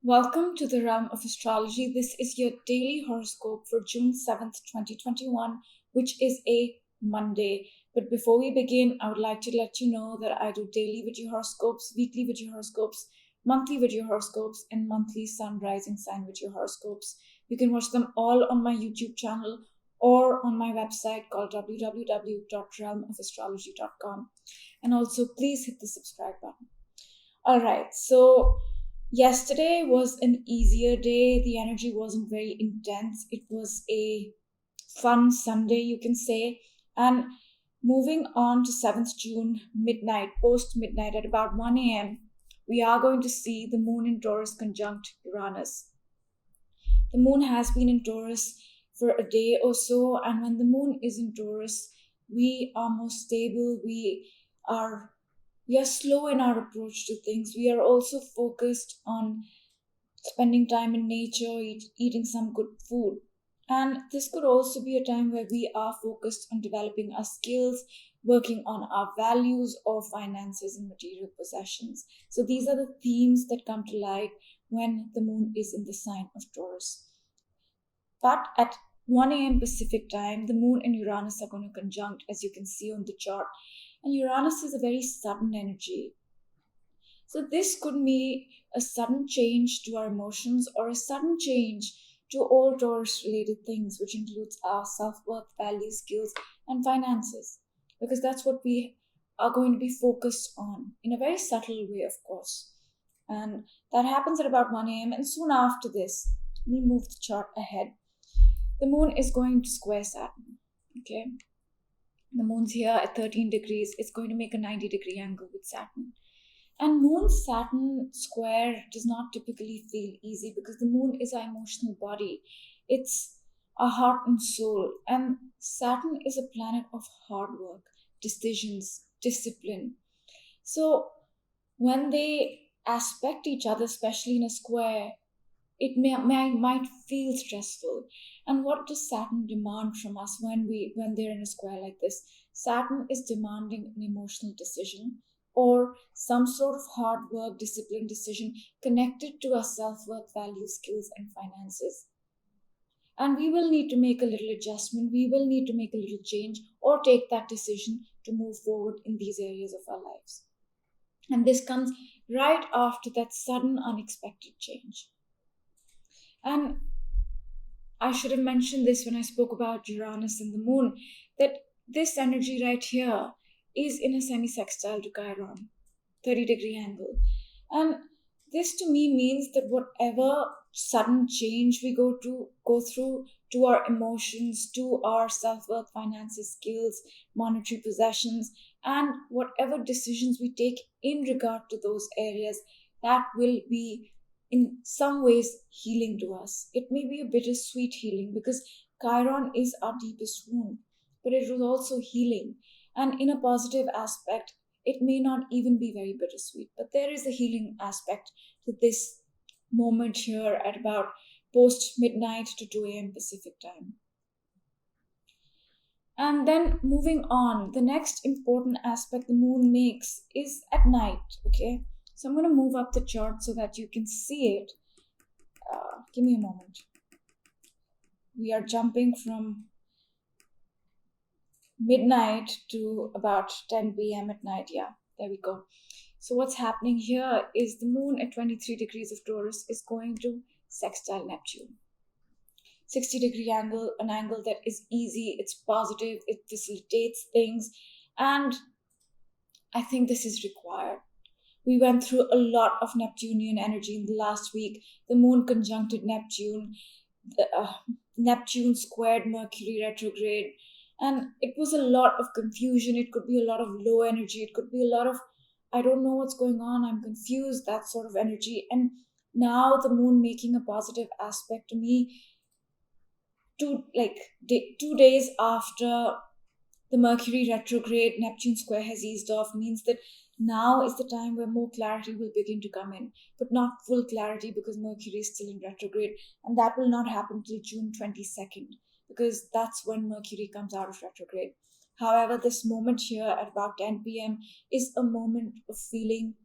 Welcome to the realm of astrology. This is your daily horoscope for June 7th, 2021, which is a Monday. But before we begin, I would like to let you know that I do daily video horoscopes, weekly video horoscopes, monthly video horoscopes, and monthly sun rising sign video horoscopes. You can watch them all on my YouTube channel or on my website called www.realmofastrology.com. And also, please hit the subscribe button. All right, so yesterday was an easier day. The energy wasn't very intense. It was a fun Sunday, you can say. And moving on to 7th June, midnight, post midnight at about 1 a.m., we are going to see the moon in Taurus conjunct Uranus. The moon has been in Taurus for a day or so, and when the moon is in Taurus, we are more stable. Are we are slow in our approach to things. We are also focused on spending time in nature, eating some good food. And this could also be a time where we are focused on developing our skills, working on our values or finances and material possessions. So these are the themes that come to light when the moon is in the sign of Taurus. But at 1 a.m. Pacific time, the moon and Uranus are going to conjunct, as you can see on the chart. And Uranus is a very sudden energy. So this could be a sudden change to our emotions or a sudden change to all Taurus related things, which includes our self worth, values, skills, and finances. Because that's what we are going to be focused on in a very subtle way, of course. And that happens at about 1 a.m. And soon after this, we move the chart ahead. The moon is going to square Saturn. Okay. The moon's here at 13 degrees. It's going to make a 90-degree angle with Saturn. And moon Saturn square does not typically feel easy because the moon is our emotional body. It's our heart and soul. And Saturn is a planet of hard work, decisions, discipline. So when they aspect each other, especially in a square, it might feel stressful. And what does Saturn demand from us when they're in a square like this? Saturn is demanding an emotional decision or some sort of hard work, discipline decision connected to our self-worth, values, skills, and finances. And we will need to make a little adjustment, we will need to make a little change or take that decision to move forward in these areas of our lives. And this comes right after that sudden unexpected change. And I should have mentioned this when I spoke about Uranus and the moon, that this energy right here is in a semi-sextile to Chiron, 30-degree angle. And this to me means that whatever sudden change we go through to our emotions, to our self-worth, finances, skills, monetary possessions, and whatever decisions we take in regard to those areas, that will be in some ways healing to us. It may be a bittersweet healing because Chiron is our deepest wound, but it was also healing. And in a positive aspect, it may not even be very bittersweet, but there is a healing aspect to this moment here at about post midnight to 2 a.m. Pacific time. And then moving on, the next important aspect the moon makes is at night. Okay, so I'm going to move up the chart so that you can see it. Give me a moment. We are jumping from midnight to about 10 p.m. at night. Yeah, there we go. So what's happening here is the moon at 23 degrees of Taurus is going to sextile Neptune. 60-degree angle, an angle that is easy, it's positive, it facilitates things, and I think this is required. We went through a lot of Neptunian energy in the last week. The moon conjuncted Neptune, Neptune squared Mercury retrograde, and it was a lot of confusion. It could be a lot of low energy, it could be a lot of I don't know what's going on, I'm confused, that sort of energy. And now the moon making a positive aspect to me, 2 days after the Mercury retrograde, Neptune square has eased off, means that now is the time where more clarity will begin to come in, but not full clarity because Mercury is still in retrograde, and that will not happen till June 22nd because that's when Mercury comes out of retrograde. However, this moment here at about 10 p.m. is a moment of feeling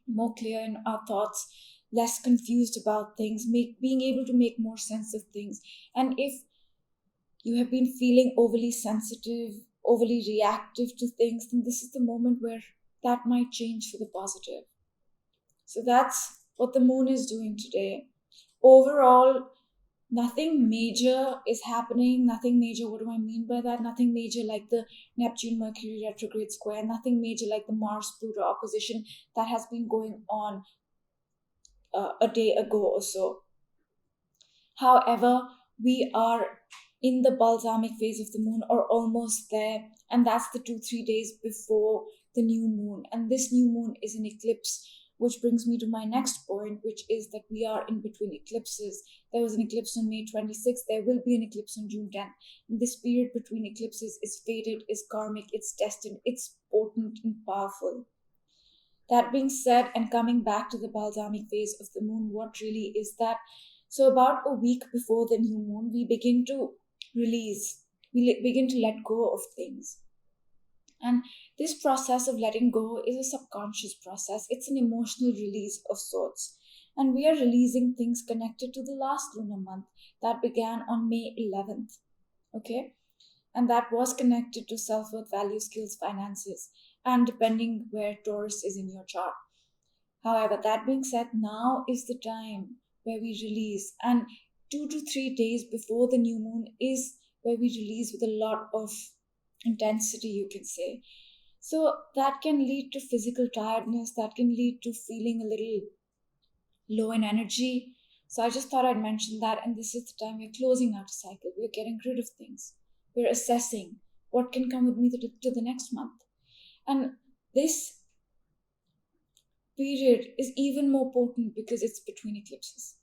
more clear in our thoughts, less confused about things, being able to make more sense of things. And if you have been feeling overly sensitive, overly reactive to things, then this is the moment where that might change for the positive. So that's what the moon is doing today. Overall, nothing major is happening. Nothing major. What do I mean by that? Nothing major like the Neptune Mercury retrograde square. Nothing major like the Mars Pluto opposition that has been going on a day ago or so. However, we are in the balsamic phase of the moon or almost there, and that's the 2 3 days before the new moon. And this new moon is an eclipse, which brings me to my next point, which is that we are in between eclipses. There was an eclipse on May 26th, there will be an eclipse on June 10th. This period between eclipses is fated, is karmic, it's destined, it's potent and powerful. That being said, and coming back to the balsamic phase of the moon, what really is that? So, about a week before the new moon, we begin to release, begin to let go of things. And this process of letting go is a subconscious process, it's an emotional release of sorts. And we are releasing things connected to the last lunar month that began on May 11th. Okay? And that was connected to self worth, value, skills, finances, and depending where Taurus is in your chart. However, that being said, now is the time where we release, and 2 to 3 days before the new moon is where we release with a lot of intensity, you can say. So that can lead to physical tiredness, that can lead to feeling a little low in energy. So I just thought I'd mention that. And this is the time we're closing out a cycle, we're getting rid of things, we're assessing what can come with me to the next month. And this period is even more potent because it's between eclipses.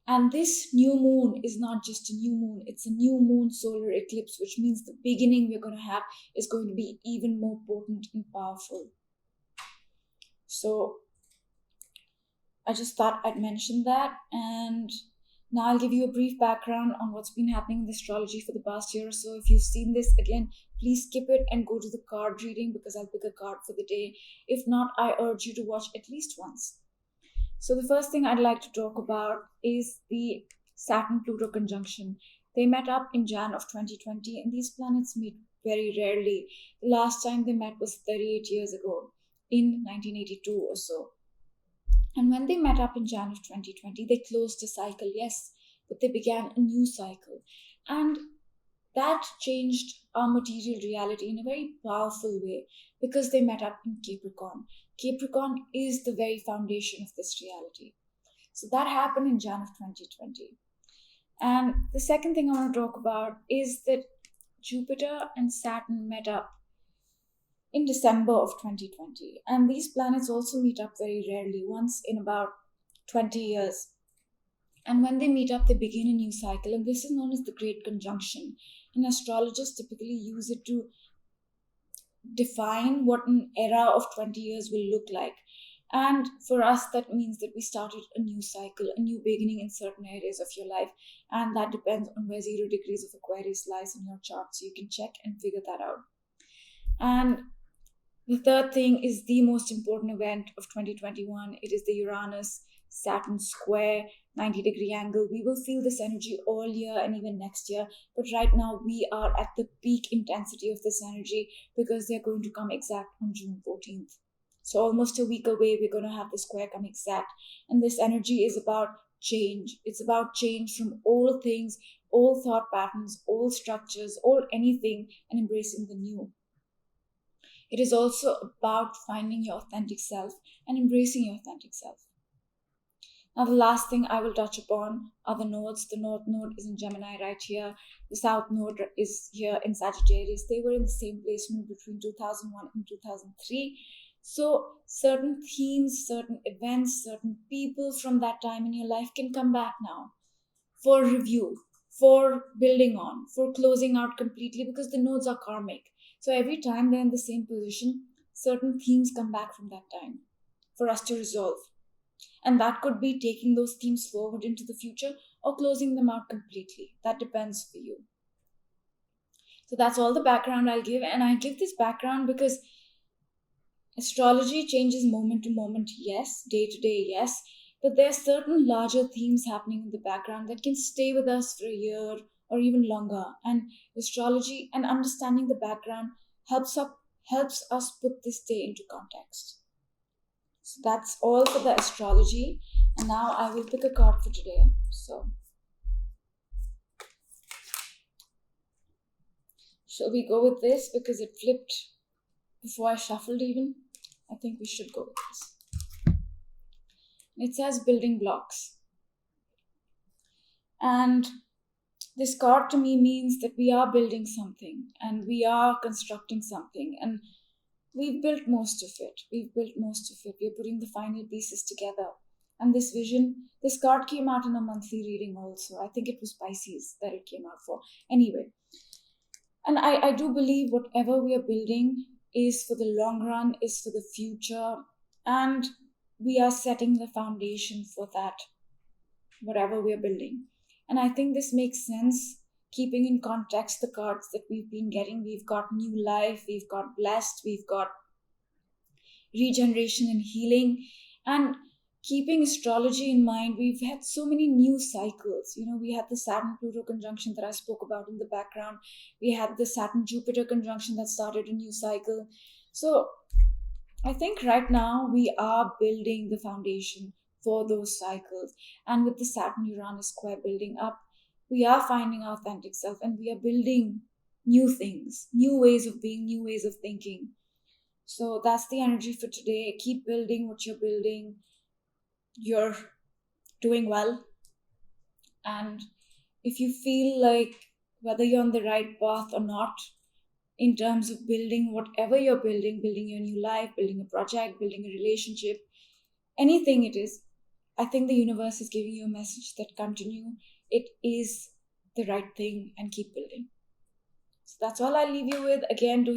And this new moon is not just a new moon, it's a new moon solar eclipse, which means the beginning we're going to have is going to be even more potent and powerful. So I just thought I'd mention that. And now I'll give you a brief background on what's been happening in astrology for the past year or so. If you've seen this, again, please skip it and go to the card reading because I'll pick a card for the day. If not, I urge you to watch at least once. So the first thing I'd like to talk about is the Saturn-Pluto conjunction. They met up in Jan of 2020, and these planets meet very rarely. The last time they met was 38 years ago, in 1982 or so. And when they met up in Jan of 2020, they closed a cycle, yes, but they began a new cycle. And that changed our material reality in a very powerful way because they met up in Capricorn. Capricorn is the very foundation of this reality. So that happened in Jan of 2020. And the second thing I want to talk about is that Jupiter and Saturn met up in December of 2020. And these planets also meet up very rarely, once in about 20 years. And when they meet up, they begin a new cycle. And this is known as the Great Conjunction. And astrologers typically use it to define what an era of 20 years will look like. And for us, that means that we started a new cycle, a new beginning in certain areas of your life. And that depends on where 0 degrees of Aquarius lies in your chart. So you can check and figure that out. And the third thing is the most important event of 2021. It is the Uranus Saturn square, 90-degree angle. We will feel this energy all year and even next year. But right now, we are at the peak intensity of this energy because they're going to come exact on June 14th. So almost a week away, we're going to have the square come exact. And this energy is about change. It's about change from all things, all thought patterns, all structures, all anything, and embracing the new. It is also about finding your authentic self and embracing your authentic self. Now, the last thing I will touch upon are the nodes. The North Node is in Gemini right here. The South Node is here in Sagittarius. They were in the same placement between 2001 and 2003. So certain themes, certain events, certain people from that time in your life can come back now for review, for building on, for closing out completely because the nodes are karmic. So every time they're in the same position, certain themes come back from that time for us to resolve. And that could be taking those themes forward into the future or closing them out completely. That depends for you. So that's all the background I'll give. And I give this background because Astrology changes moment to moment, yes, day to day, yes, but there are certain larger themes happening in the background that can stay with us for a year or even longer. And astrology and understanding the background helps us put this day into context. So that's all for the astrology. And now I will pick a card for today. So shall we go with this because it flipped before I shuffled even? I think we should go with this. It says building blocks. And this card to me means that we are building something and we are constructing something, and we've built most of it. We're putting the final pieces together. And this vision, this card came out in a monthly reading also. I think it was Pisces that it came out for. Anyway, and I do believe whatever we are building is for the long run, is for the future, and we are setting the foundation for that, whatever we're building. And I think this makes sense, keeping in context the cards that we've been getting. We've got new life, we've got blessed, we've got regeneration and healing. And keeping astrology in mind, we've had so many new cycles. We had the Saturn Pluto conjunction that I spoke about in the background. We had the Saturn Jupiter conjunction that started a new cycle. So I think right now we are building the foundation for those cycles. And with the Saturn Uranus square building up, we are finding our authentic self and we are building new things, new ways of being, new ways of thinking. So that's the energy for today. Keep building what you're building. You're doing well. And if you feel like whether you're on the right path or not, in terms of building whatever you're building your new life, building a project, building a relationship, anything it is, I think the universe is giving you a message that continue. It is the right thing and keep building. So that's all I'll leave you with. Again, do